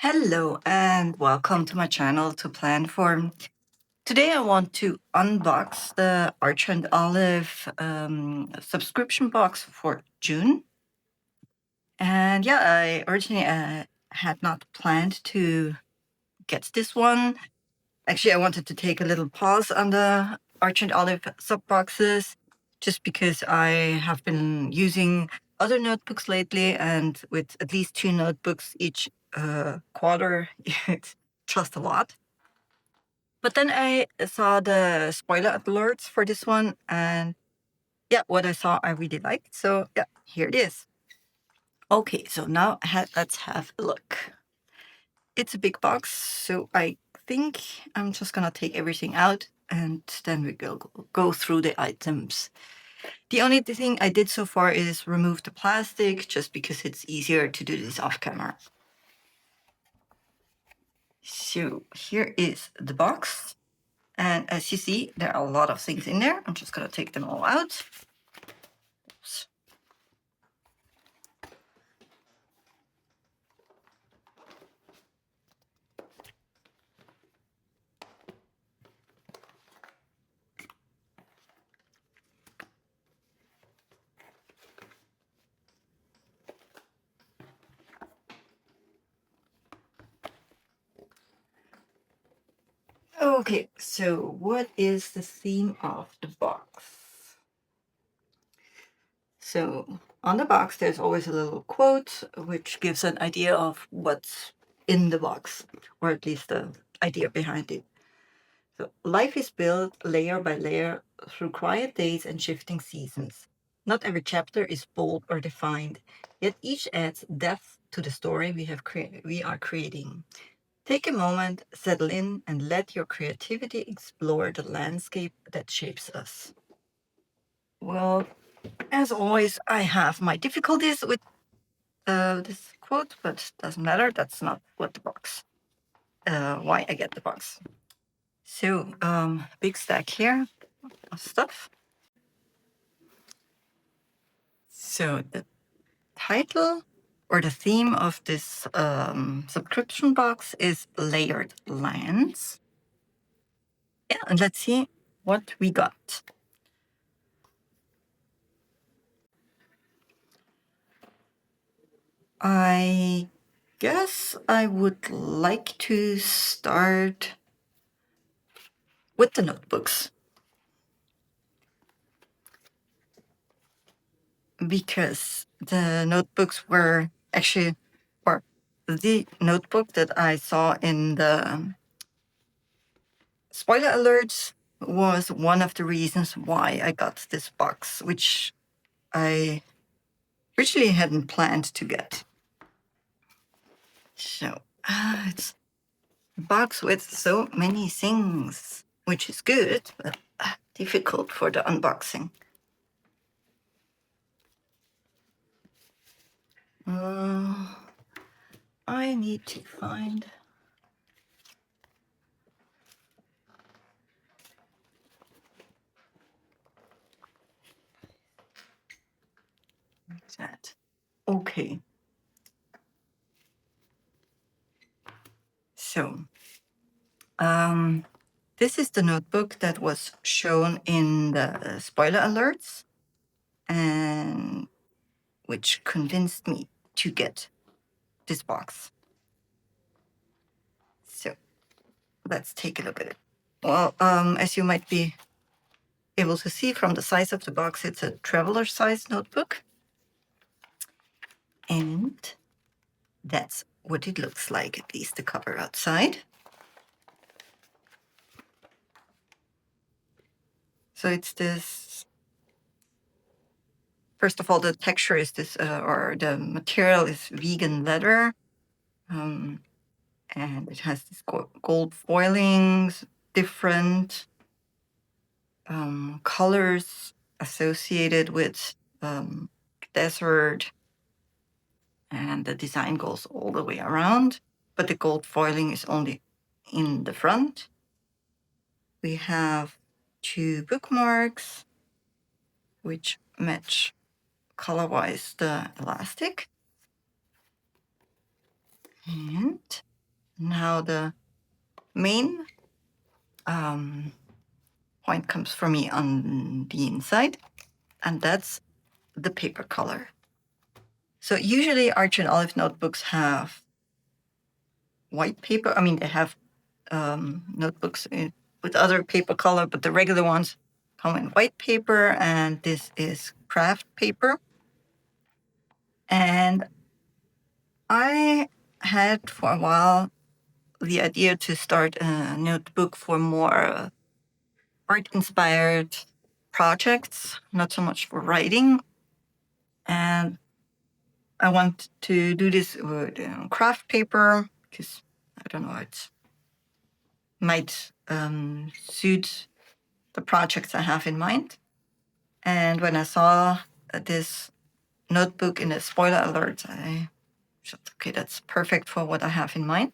Hello and welcome to my channel to Plan For. Today I want to unbox the Archer and Olive subscription box for June. And yeah, I originally had not planned to get this one. Actually, I wanted to take a little pause on the Archer and Olive sub boxes just because I have been using other notebooks lately, and with at least 2 notebooks each quarter, it's just a lot. But then I saw the spoiler alerts for this one, and yeah, what I saw I really liked. So yeah, here it is. Okay, so now let's have a look. It's a big box, so I think I'm just gonna take everything out and then we go through the items. The only thing I did so far is remove the plastic, just because it's easier to do this off camera. So here is the box. And as you see, there are a lot of things in there. I'm just gonna take them all out. Oops. Okay, so what is the theme of the box? So on the box, there's always a little quote, which gives an idea of what's in the box, or at least the idea behind it. So life is built layer by layer through quiet days and shifting seasons. Not every chapter is bold or defined, yet each adds depth to the story we are creating. Take a moment, settle in, and let your creativity explore the landscape that shapes us. Well, as always, I have my difficulties with this quote, but doesn't matter. That's not what the box, why I get the box. So, big stack here of stuff. So the title or the theme of this subscription box is Layered Lands. Yeah, and let's see what we got. I guess I would like to start with the notebooks, because the notebooks were actually, or the notebook that I saw in the spoiler alerts was one of the reasons why I got this box, which I originally hadn't planned to get. So it's a box with so many things, which is good, but difficult for the unboxing. I need to find that. Okay. So, this is the notebook that was shown in the spoiler alerts, and which convinced me to get this box. So, let's take a look at it. Well, as you might be able to see from the size of the box, it's a traveler size notebook. And that's what it looks like, at least the cover outside. So it's this, first of all, the texture is this, or the material is vegan leather. And it has these gold foilings, different colors associated with desert, and the design goes all the way around, but the gold foiling is only in the front. We have 2 bookmarks, which match color-wise the elastic. And Now the main point comes for me on the inside, and that's the paper color. So usually Arch and Olive notebooks have white paper. I mean, they have notebooks with other paper color, but the regular ones come in white paper, and this is craft paper. And I had for a while the idea to start a notebook for more art-inspired projects, not so much for writing. And I want to do this with craft paper because, I don't know, it might suit the projects I have in mind. And when I saw this notebook in the spoiler alert, I thought, okay, that's perfect for what I have in mind.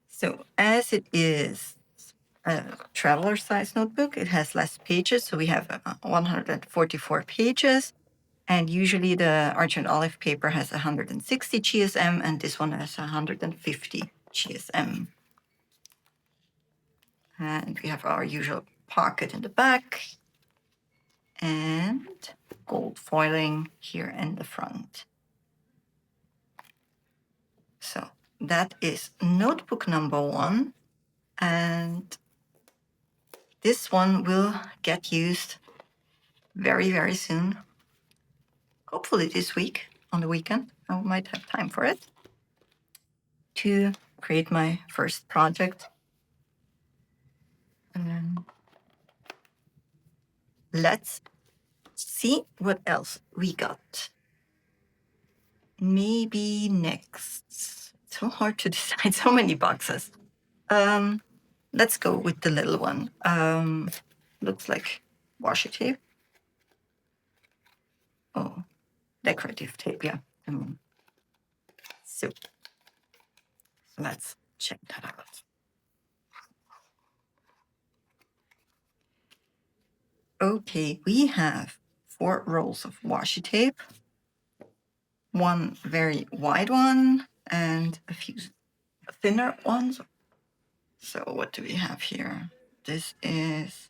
So as it is a traveler size notebook, it has less pages. So we have 144 pages. And usually the Arch and Olive paper has 160 GSM, and this one has 150 GSM. And we have our usual pocket in the back and gold foiling here in the front. So that is notebook number 1. And this one will get used very, very soon. Hopefully this week, on the weekend. I might have time for it to create my first project. Let's see what else we got. Maybe next. It's so hard to decide, so many boxes. Let's go with the little one. Looks like washi tape. Oh, decorative tape, yeah. So let's check that out. Okay, we have 4 rolls of washi tape, one very wide one, and a few thinner ones. So what do we have here? This is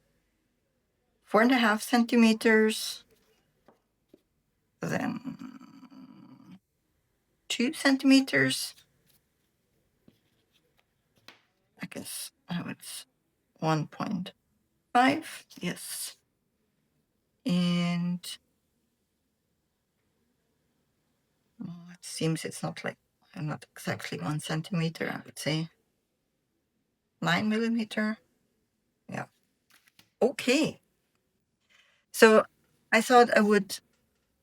4.5 centimeters, then 2 centimeters. I guess it's 1.5, yes. And it seems it's not exactly 1 centimeter, I would say 9 millimeter. Yeah. Okay. So I thought I would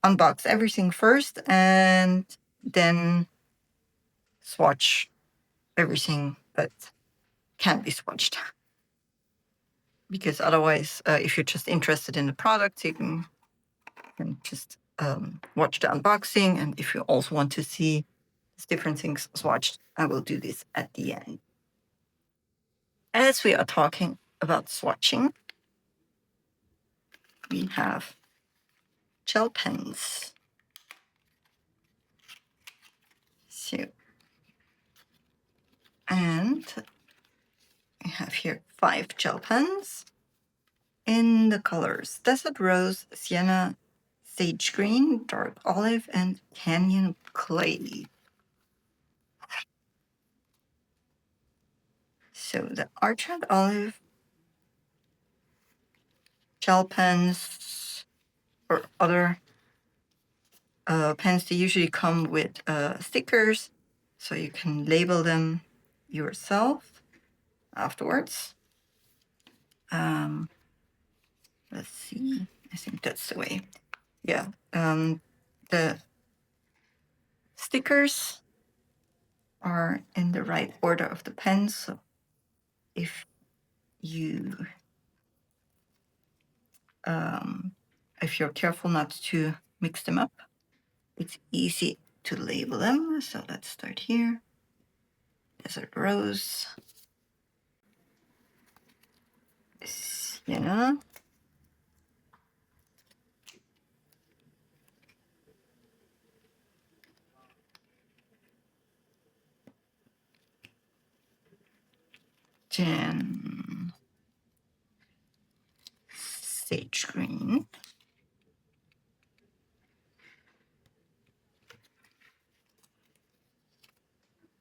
unbox everything first and then swatch everything that can be swatched. Because otherwise, if you're just interested in the product, you can just watch the unboxing. And if you also want to see different things swatched, I will do this at the end. As we are talking about swatching, we have gel pens. So, and I have here 5 gel pens in the colors Desert Rose, Sienna, Sage Green, Dark Olive, and Canyon Clay. So the Arch and Olive gel pens or other pens, they usually come with stickers, so you can label them yourself afterwards. Let's see. I think that's the way. Yeah. The stickers are in the right order of the pens. So if you're careful not to mix them up, it's easy to label them. So let's start here. Desert Rose, Sienna, Then sage green.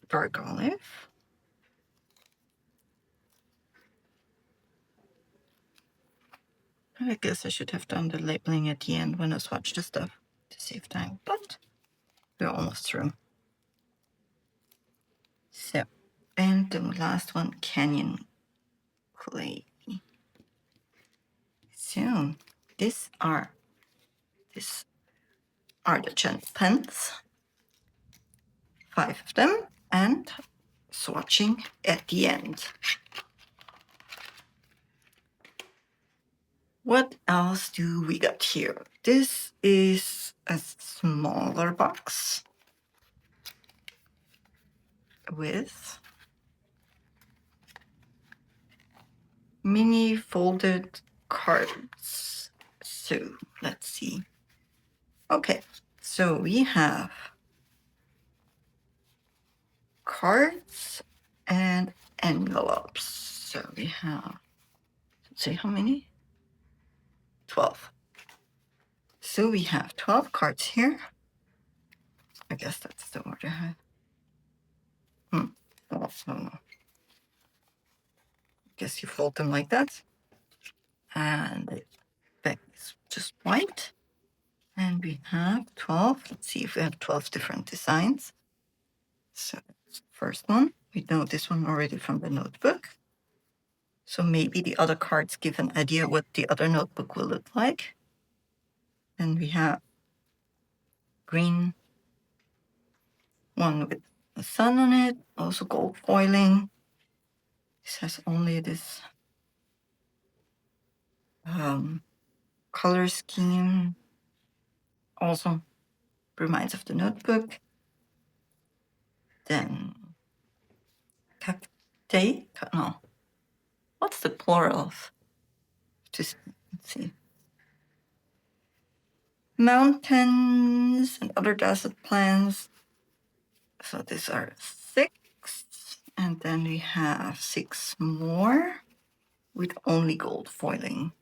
Dark olive. I guess I should have done the labeling at the end when I swatch the stuff to save time, but we're almost through. So, and the last one, Canyon Clay. So, these are the gel pens, 5 of them, and swatching at the end. What else do we got here? This is a smaller box with mini folded cards. So let's see. Okay, so we have cards and envelopes. So we have, let's see how many? 12. So we have 12 cards here. I guess that's the order. Oh, no. Guess you fold them like that. And the back is just white. And we have 12. Let's see if we have 12 different designs. So that's the first one. We know this one already from the notebook. So maybe the other cards give an idea what the other notebook will look like. And we have green, one with the sun on it, also gold foiling. This has only this color scheme. Also reminds of the notebook. Then cacti, no. What's the plural of? Just let's see. Mountains and other desert plants. So these are 6. And then we have 6 more with only gold foiling.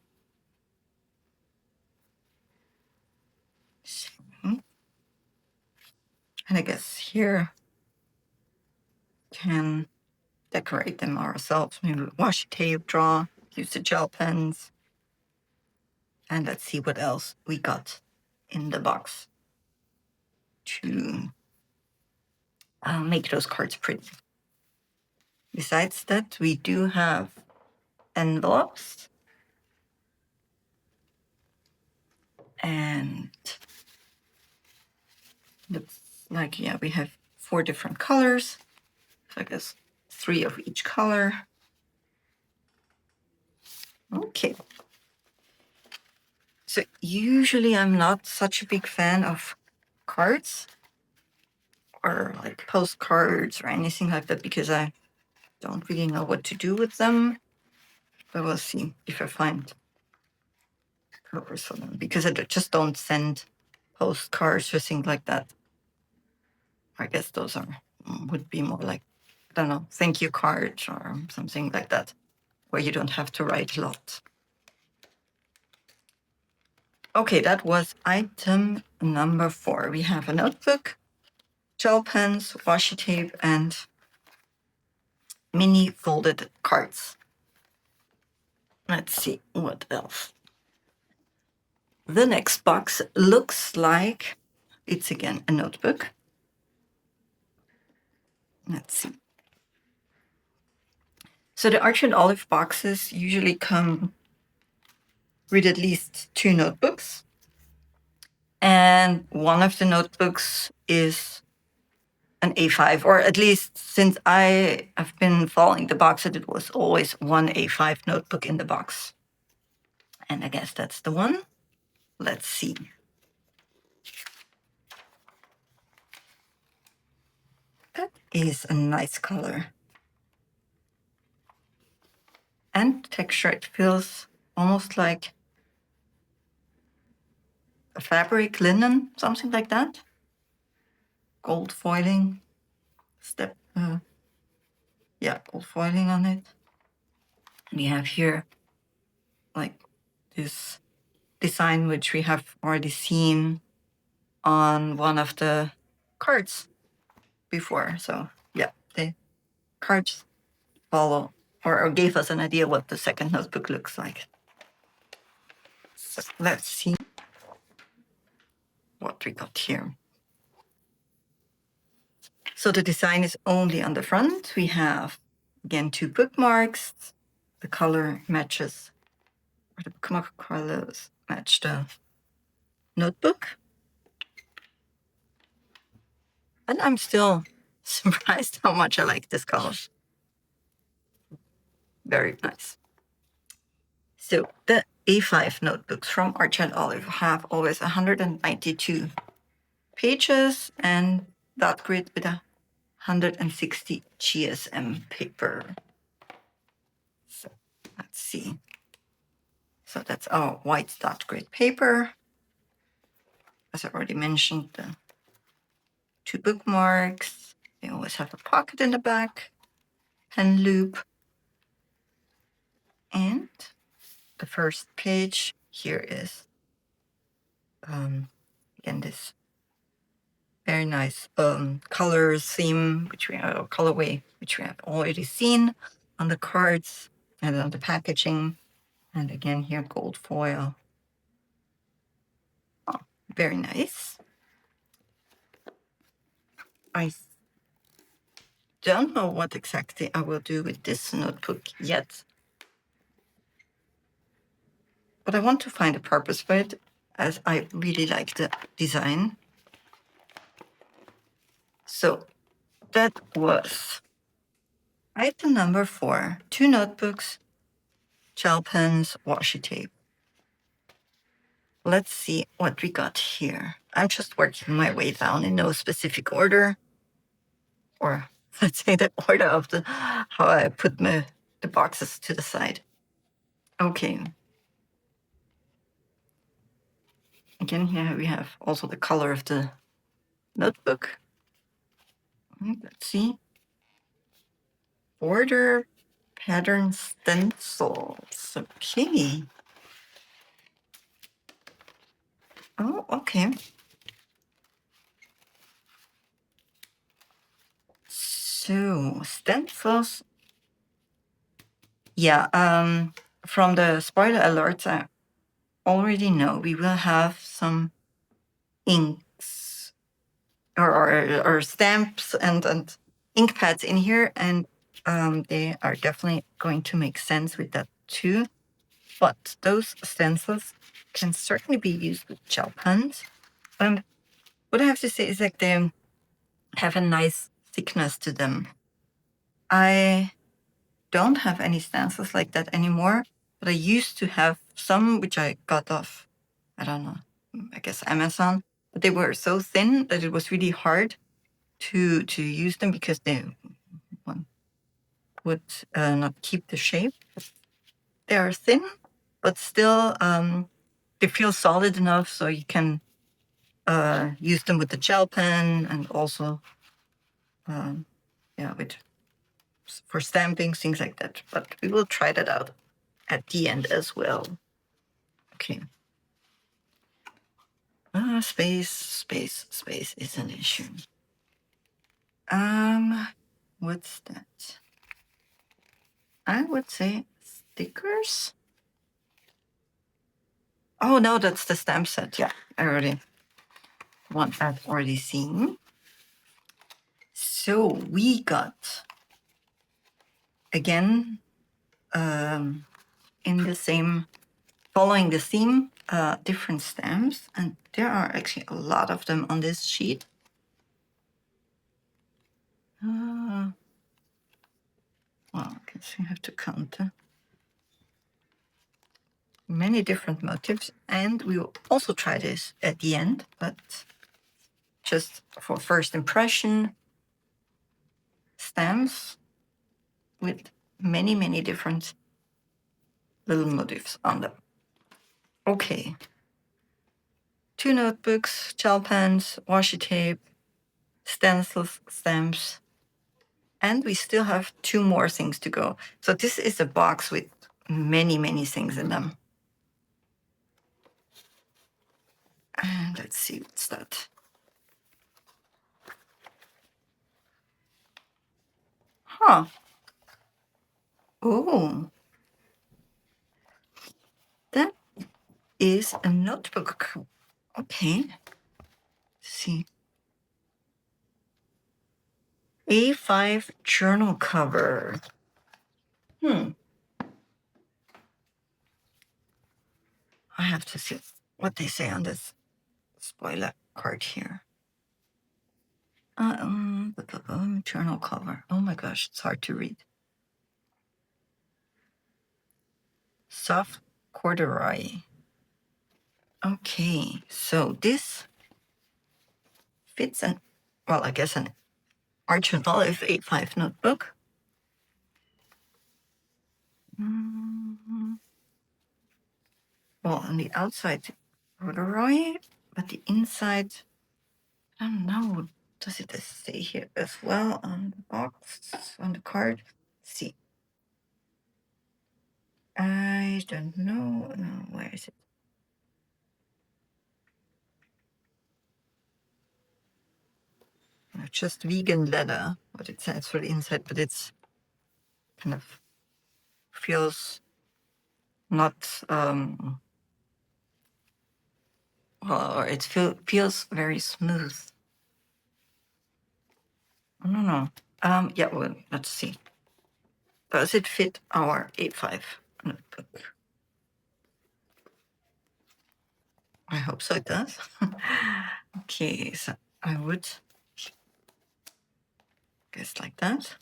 And I guess here can decorate them ourselves. Maybe washi tape, draw, use the gel pens. And let's see what else we got in the box to make those cards pretty. Besides that, we do have envelopes. And looks like, yeah, we have 4 different colors. So I guess 3 of each color. Okay. So usually I'm not such a big fan of cards or like postcards or anything like that because I don't really know what to do with them. But we'll see if I find covers for them because I just don't send postcards or things like that. I guess those would be more like, I don't know, thank you cards or something like that, where you don't have to write a lot. Okay, that was item number 4. We have a notebook, gel pens, washi tape, and mini folded cards. Let's see what else. The next box looks like it's again a notebook. Let's see. So the Archer and Olive boxes usually come with at least 2 notebooks. And one of the notebooks is an A5, or at least since I have been following the box, it was always one A5 notebook in the box. And I guess that's the one. Let's see. That is a nice color. And texture, it feels almost like a fabric, linen, something like that. Gold foiling, gold foiling on it. We have here like this design, which we have already seen on one of the cards before. So yeah, the cards follow or gave us an idea what the second notebook looks like. So let's see what we got here. So the design is only on the front. We have, again, 2 bookmarks. The color matches, or the bookmark colors match the notebook. And I'm still surprised how much I like this color. Very nice. So the A5 notebooks from Arch and Olive have always 192 pages and dot grid with 160 GSM paper. So let's see. So that's our white dot grid paper. As I already mentioned, the 2 bookmarks. They always have a pocket in the back, pen loop. And the first page here is, again, this very nice color theme, colorway, which we have already seen on the cards and on the packaging. And again, here, gold foil. Oh, very nice. I don't know what exactly I will do with this notebook yet, but I want to find a purpose for it, as I really like the design. So that was item number 4, 2 notebooks, gel pens, washi tape. Let's see what we got here. I'm just working my way down in no specific order, or let's say the order of how I put the boxes to the side. Okay. Again, here we have also the color of the notebook. Let's see. Border pattern stencils. Okay. Oh, okay. So stencils. Yeah, from the spoiler alerts, I already know we will have some inks or stamps and ink pads in here, and they are definitely going to make sense with that too. But those stencils can certainly be used with gel pens. And what I have to say is like they have a nice thickness to them. I don't have any stencils like that anymore, but I used to have some which I got off, I don't know, I guess Amazon. But they were so thin that it was really hard to use them because they would not keep the shape. They are thin, but still they feel solid enough so you can use them with the gel pen and also for stamping, things like that. But we will try that out at the end as well. Okay. Space is an issue. What's that? I would say stickers. Oh no, that's the stamp set. Yeah, I've already seen. So we got, again, following the theme, different stamps, and there are actually a lot of them on this sheet. Well, I guess you have to count many different motifs, and we will also try this at the end, but just for first impression, stamps with many different little motifs on them. Okay. 2 notebooks, gel pens, washi tape, stencils, stamps, and we still have 2 more things to go. So this is a box with many, many things in them. And let's see, what's that? Huh. Oh, that is a notebook. Okay. See. A5 journal cover. I have to see what they say on this spoiler card here. Journal cover. Oh my gosh, it's hard to read. Soft corduroy. Okay, so this fits an, well, I guess an Arch and Olive A5 notebook. Well, on the outside, corduroy, but the inside, I don't know. Does it say here as well on the box, on the card? Let's see. I don't know. No, where is it? No, just vegan leather, what it says for the inside, but it's kind of feels not, well, or it feels very smooth. I don't know. Yeah, well, let's see. Does it fit our A5 notebook? I hope so it does. Okay, so I would guess like that.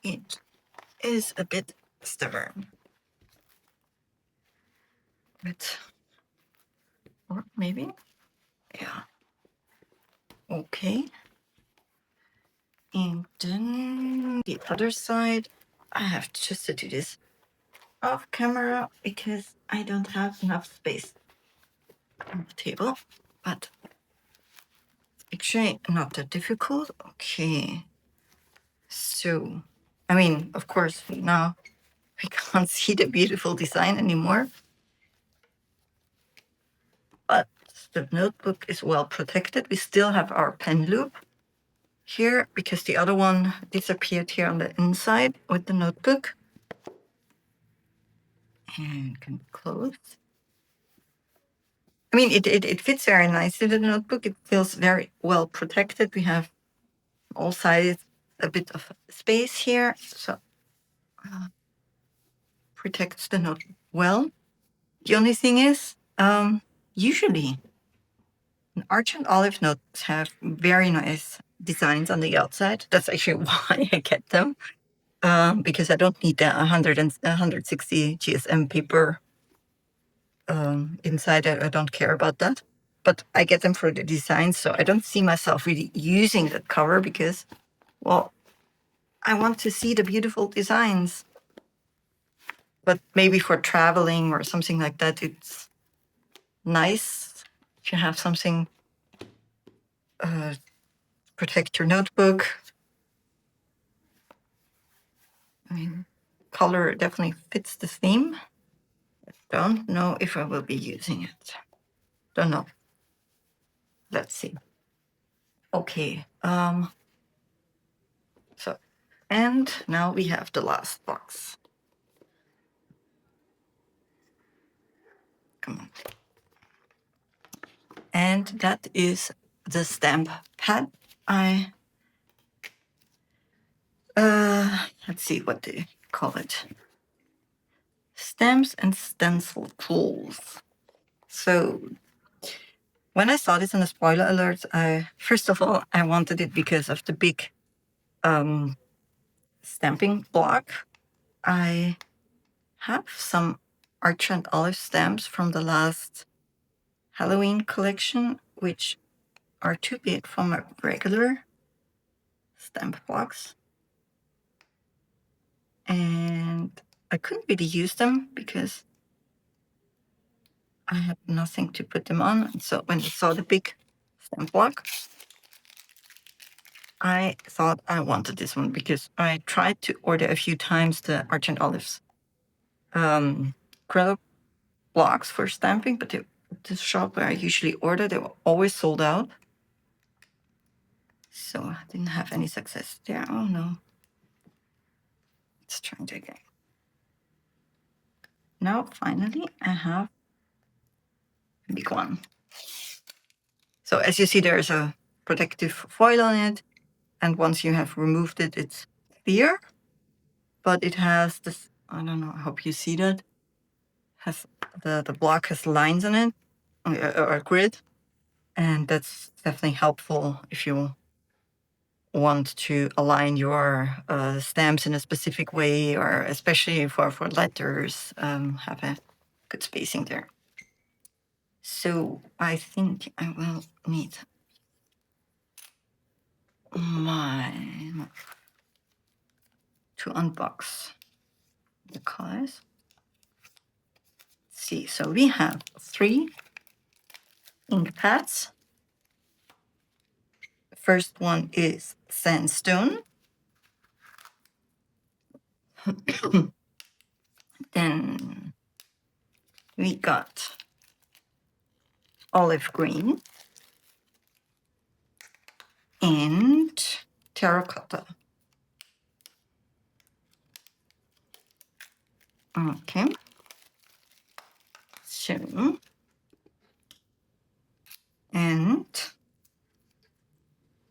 It is a bit stubborn. But, or maybe, yeah. Okay. And then the other side, I have just to do this off camera because I don't have enough space on the table, but it's actually not that difficult. Okay. So, I mean, of course, now we can't see the beautiful design anymore, but the notebook is well protected. We still have our pen loop here because the other one disappeared here on the inside with the notebook. And can close. I mean, it fits very nicely in the notebook. It feels very well protected. We have all sides a bit of space here, so protects the note well. The only thing is, usually Arch and Olive notes have very nice designs on the outside. That's actually why I get them, because I don't need the 160 GSM paper inside. I don't care about that. But I get them for the design, so I don't see myself really using that cover because, well, I want to see the beautiful designs. But maybe for traveling or something like that, it's nice if you have something protect your notebook. I mean, color definitely fits the theme. Don't know if I will be using it. Don't know. Let's see. Okay. So, and now we have the last box. Come on. And that is the stamp pad. Let's see what they call it. Stamps and stencil tools. So when I saw this in the spoiler alert, first of all, I wanted it because of the big stamping block. I have some Arch and Olive stamps from the last Halloween collection, which are too big for my regular stamp box. and I couldn't really use them because I had nothing to put them on. And so when I saw the big stamp block, I thought I wanted this one because I tried to order a few times the Argent Olives acrylic blocks for stamping, but the shop where I usually order, they were always sold out. So I didn't have any success there. Oh no. Let's try it again. Now finally I have a big one. So as you see, there's a protective foil on it, and once you have removed it, it's clear. But it has this, I don't know, I hope you see that. Has the block has lines on it, or a grid, and that's definitely helpful if you want to align your stamps in a specific way, or especially for letters, have a good spacing there. So I think I will need to unbox the colors. Let's see, so we have 3 ink pads. The first one is Sandstone. Then we got Olive Green and Terracotta. Okay. So, and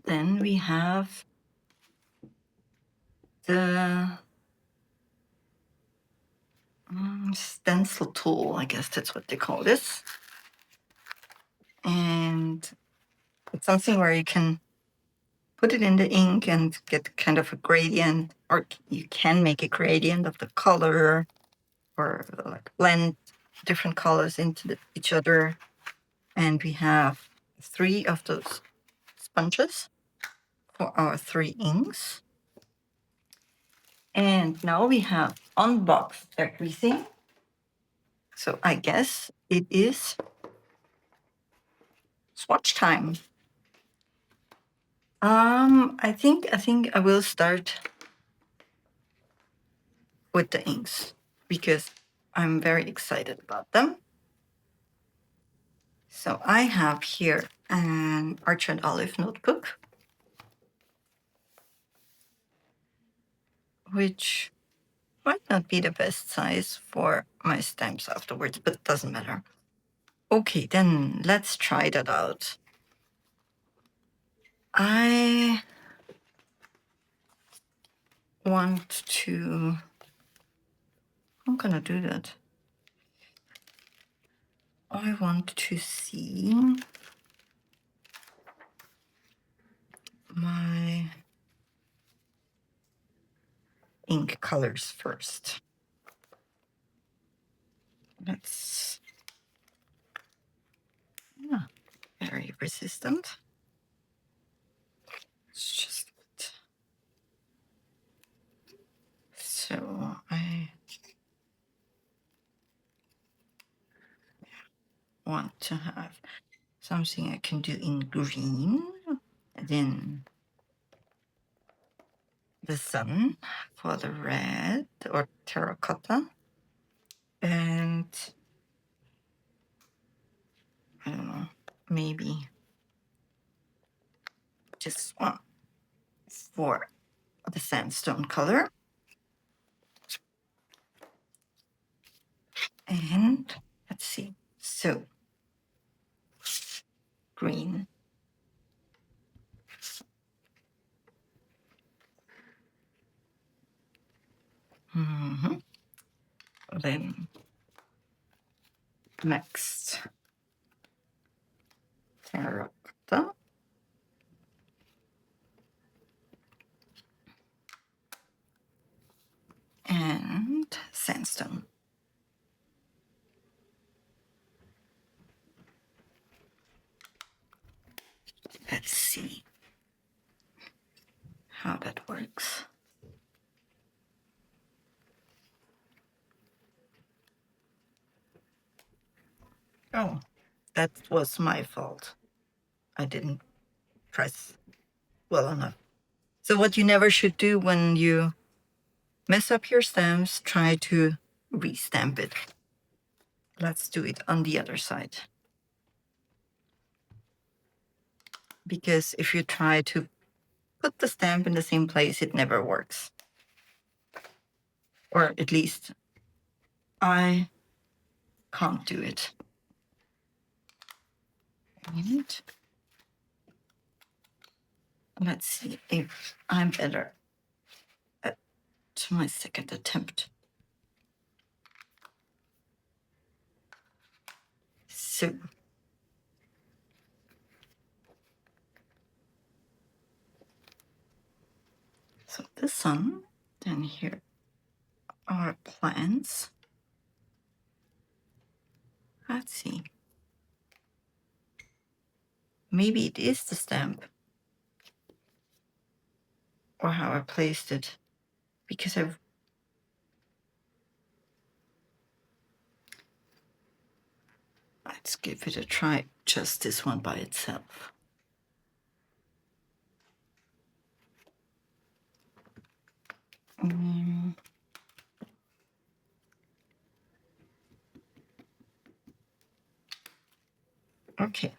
then we have the stencil tool, I guess that's what they call this. And it's something where you can put it in the ink and get kind of a gradient, or you can make a gradient of the color, or like blend different colors into each other. And we have 3 of those sponges for our 3 inks. And now we have unboxed everything. So I guess it is swatch time. I think I will start with the inks because I'm very excited about them. So I have here an Argent Olive notebook, which might not be the best size for my stamps afterwards, but it doesn't matter. Okay, then let's try that out. I want to, I'm gonna do that. I want to see my ink colors first. That's very resistant. It's just so I want to have something I can do in green, then the sun for the red or terracotta, and I don't know, maybe just one for the sandstone color. And let's see, so green. Then next, terracotta. And sandstone. Let's see how that works. Oh, that was my fault. I didn't press well enough. So what you never should do when you mess up your stamps, try to re-stamp it. Let's do it on the other side. Because if you try to put the stamp in the same place, it never works. Or at least I can't do it. And let's see if I'm better at my second attempt. So the sun, then here are plants. Let's see. Maybe it is the stamp or how I placed it, because let's give it a try, just this one by itself. Okay.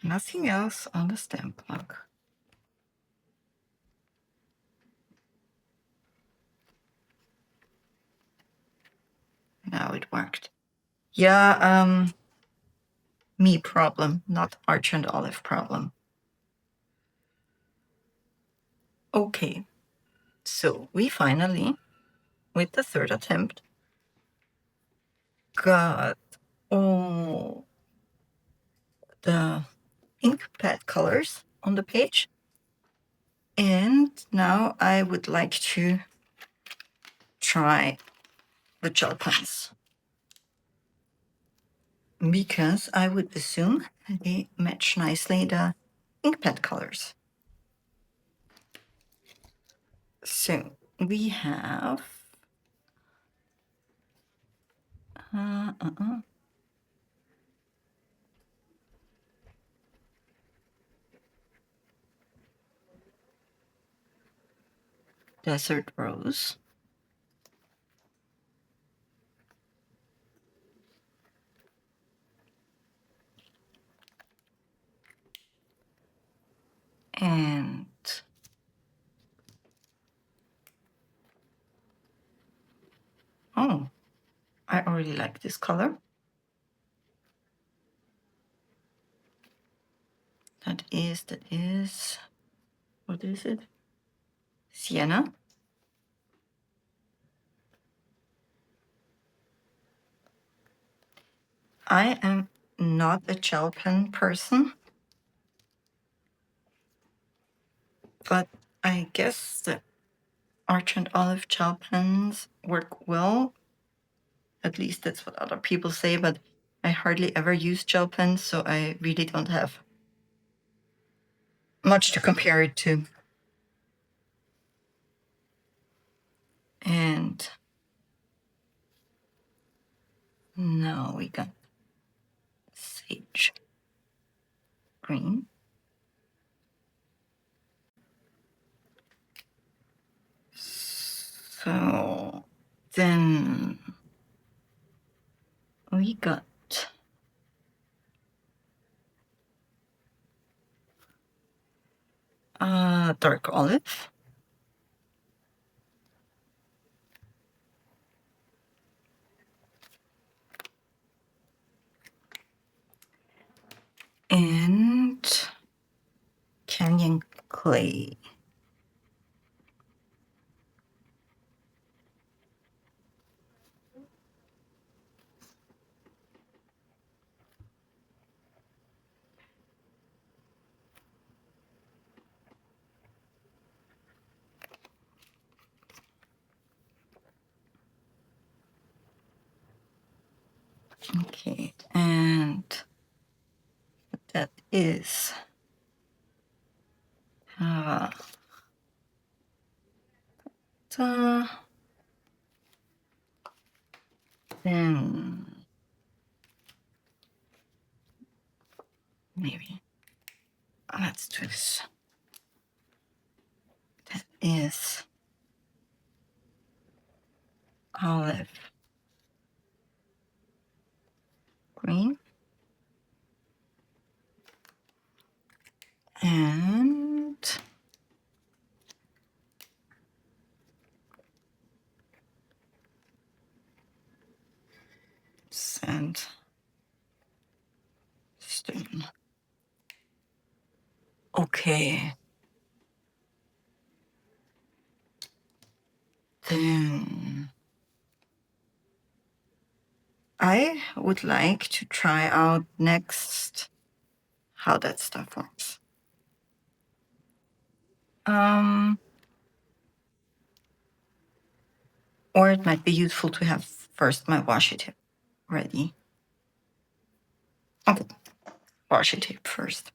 Nothing else on the stamp block. Now it worked. Yeah, me problem, not Arch and Olive problem. Okay, so we finally, with the third attempt, got all the ink pad colors on the page. And now I would like to try the gel pens, because I would assume they match nicely the ink pad colors. So we have Desert Rose, and oh, I already like this color. That is, what is it? Sienna. I am not a gel pen person, but I guess the Arch and Olive gel pens work well. At least that's what other people say, but I hardly ever use gel pens, so I really don't have much to compare it to. And now we got sage green. So then we got dark olive. And Canyon clay. Okay, and that is then maybe. Let's do this. That is olive green. And sandstone. Okay. Then I would like to try out next how that stuff works. Or it might be useful to have first my washi tape ready. Okay, washi tape first.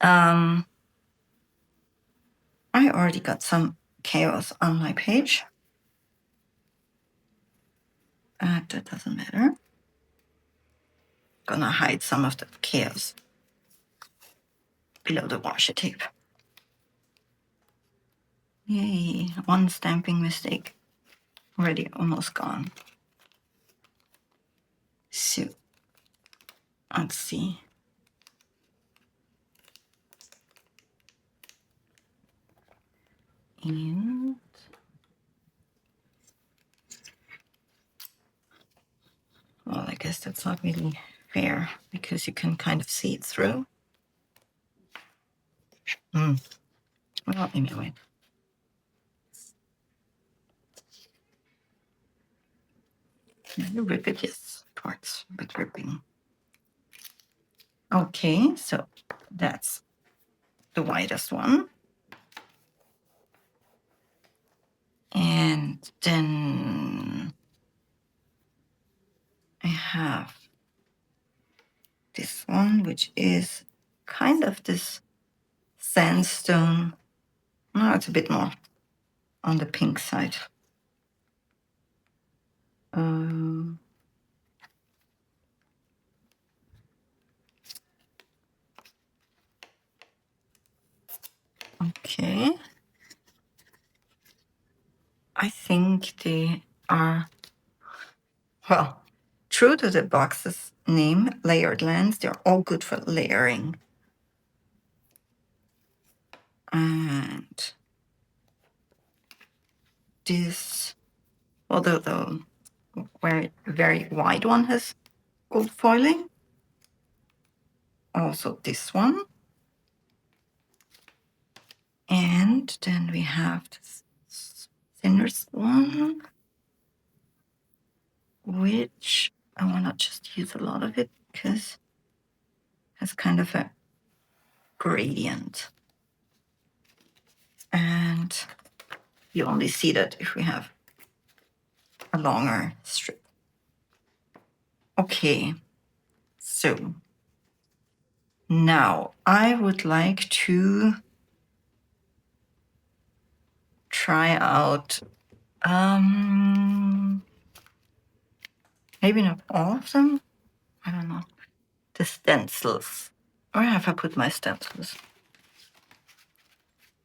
I already got some chaos on my page. That doesn't matter. Gonna hide some of the chaos below the washi tape. Yay, one stamping mistake. Already almost gone. So, let's see. And well, I guess that's not really fair because you can kind of see it through. Well, anyway. You rip it, yes, parts, but ripping. Okay, so that's the widest one. And then I have this one, which is kind of this sandstone. No, it's a bit more on the pink side. Okay. I think they are, well, true to the box's name, Layered Lands, they're all good for layering. And this, although the very wide one has gold foiling, also this one. And then we have this thinner one, which I want to just use a lot of it because it has kind of a gradient. And you only see that if we have a longer strip. Okay, so now I would like to try out, maybe not all of them, I don't know, the stencils. Where have I put my stencils?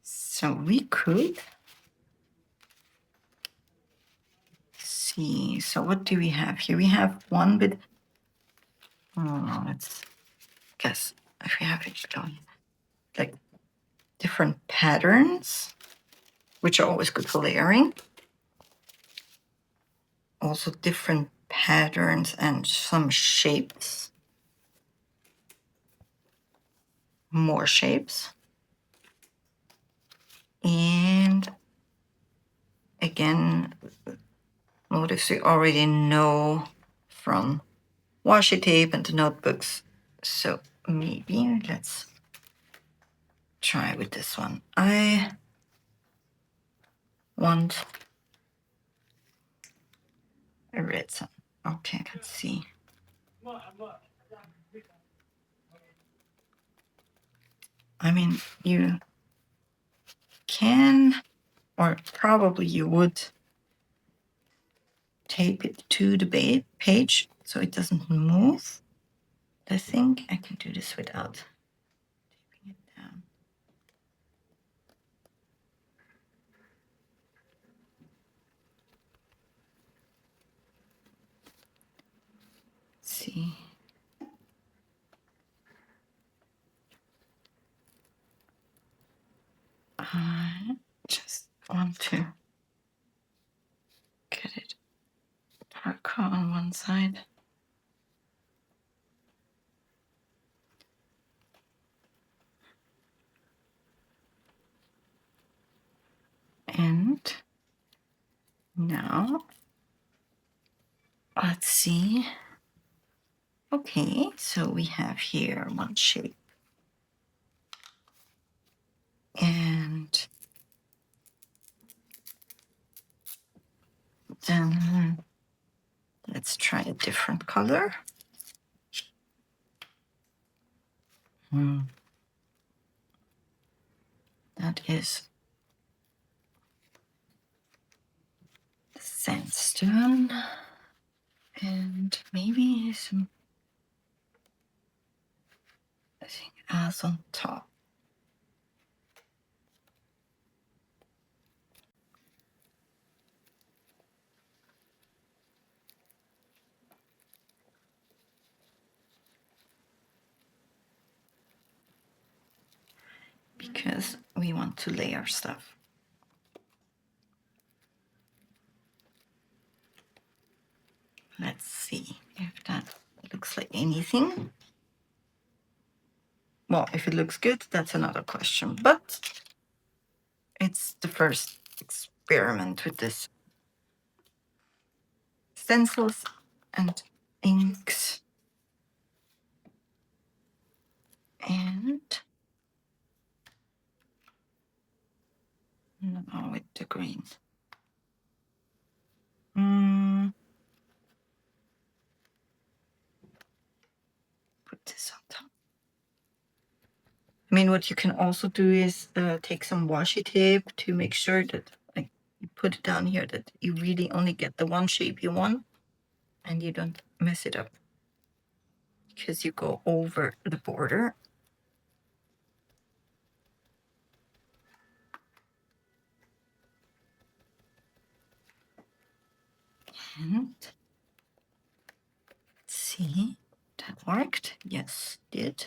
So we could see. So what do we have here? We have one bit. Oh, let's guess if we have it going. Like different patterns, which are always good for layering. Also different patterns and some shapes. More shapes. And again, motifs we already know from washi tape and the notebooks. So maybe let's try with this one. I want a red one. Okay, let's see. I mean, you can, or probably you would, tape it to the page so it doesn't move. I think I can do this without taping it down. Let's see. I just want to get it darker on one side. And now, let's see. Okay, so we have here one shape. And then let's try a different color. That is sandstone. And maybe some, I think, else on top. Because we want to layer stuff. Let's see if that looks like anything. Well, if it looks good, that's another question. But it's the first experiment with this. Stencils and inks. And now with the green. Put this on top. I mean, what you can also do is take some washi tape to make sure that, like, you put it down here, that you really only get the one shape you want and you don't mess it up because you go over the border. And let's see, that worked. Yes, did.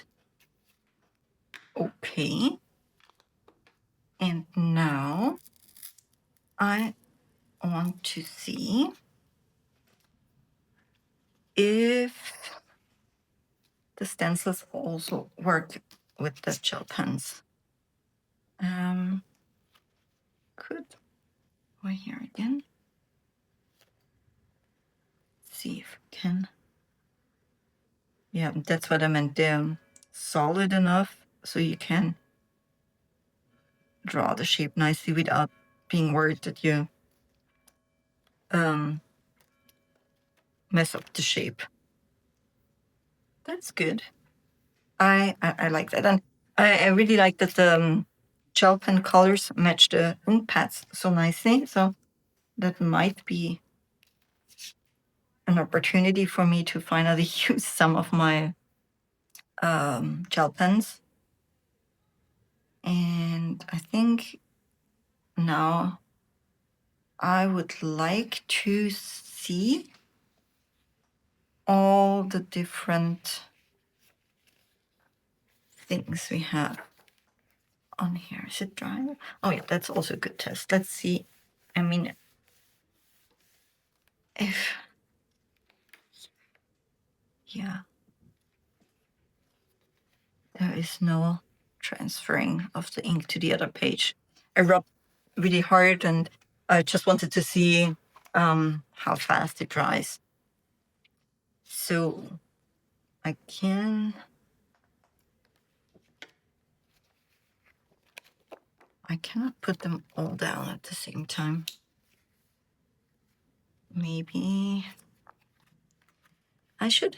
Okay. And now I want to see if the stencils also work with the gel pens. Could go here again. See if we can. Yeah, that's what I meant. They're solid enough so you can draw the shape nicely without being worried that you mess up the shape. That's good. I like that. And I really like that the gel pen colors match the ink pads so nicely. So that might be an opportunity for me to finally use some of my gel pens. And I think now I would like to see all the different things we have on here. Is it dry? Oh yeah, that's also a good test. Let's see. I mean, if, yeah, there is no transferring of the ink to the other page. I rubbed really hard and I just wanted to see how fast it dries. So I cannot put them all down at the same time. Maybe I should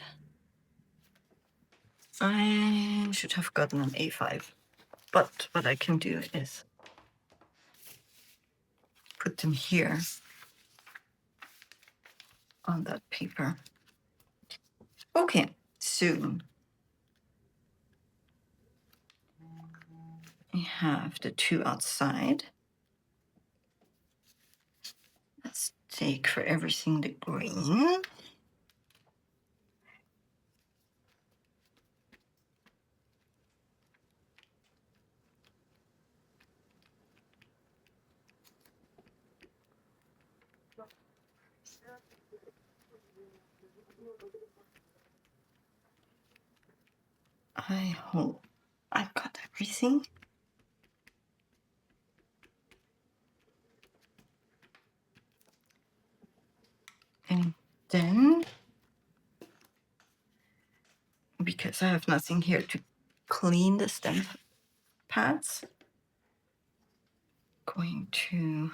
have gotten an A5, but what I can do is put them here on that paper. Okay, so have the two outside. Let's take for everything the green. I hope I've got everything. And then, because I have nothing here to clean the stamp pads, going to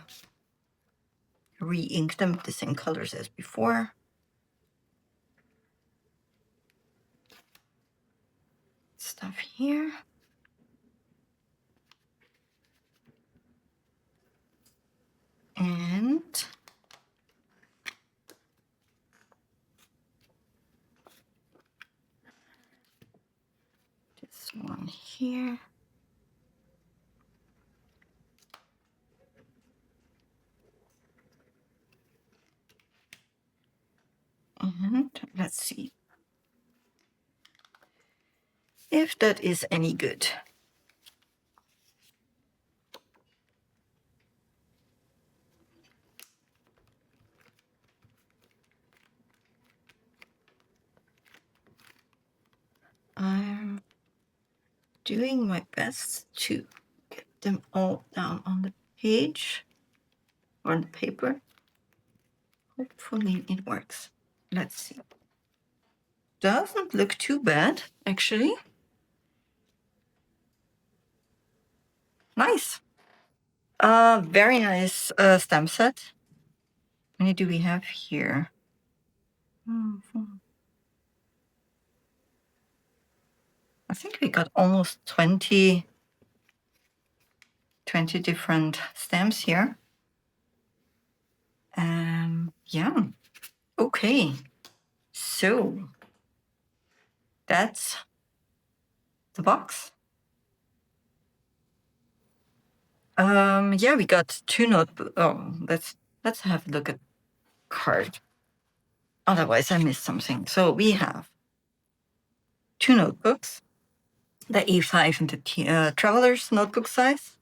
re-ink them with the same colors as before. Stuff here. And this one here. And let's see if that is any good. I'm doing my best to get them all down on the page or on the paper. Hopefully it works. Let's see. Doesn't look too bad, actually. Nice. Very nice stamp set. How many do we have here? I think we got almost 20 different stamps here. Yeah. Okay. So that's the box. Yeah, we got two notebooks. Oh, let's have a look at card. Otherwise, I missed something. So we have two notebooks, the A5 and the Traveler's notebook size.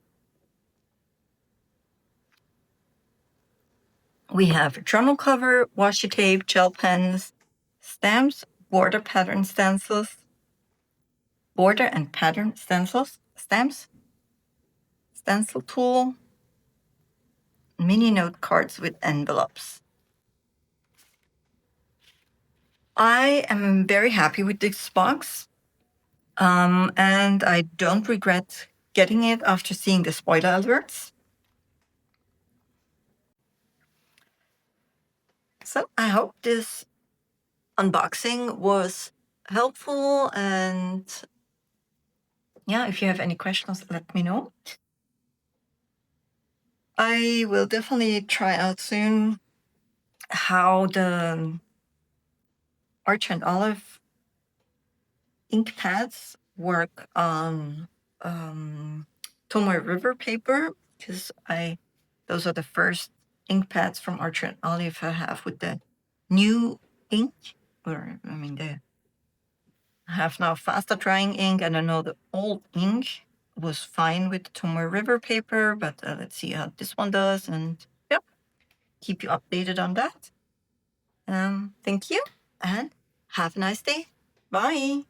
We have a journal cover, washi tape, gel pens, stamps, border pattern stencils, border and pattern stencils, stamps, stencil tool, mini note cards with envelopes. I am very happy with this box, and I don't regret getting it after seeing the spoiler alerts. So I hope this unboxing was helpful, and yeah, if you have any questions, let me know. I will definitely try out soon how the Arch and Olive ink pads work on Tomoe River paper, because those are the first ink pads from Arch and Olive I have with the new ink, or I mean I have now faster drying ink, and I know the old ink was fine with Tomoe River paper, but let's see how this one does, and yep, keep you updated on that. Thank you, and have a nice day. Bye.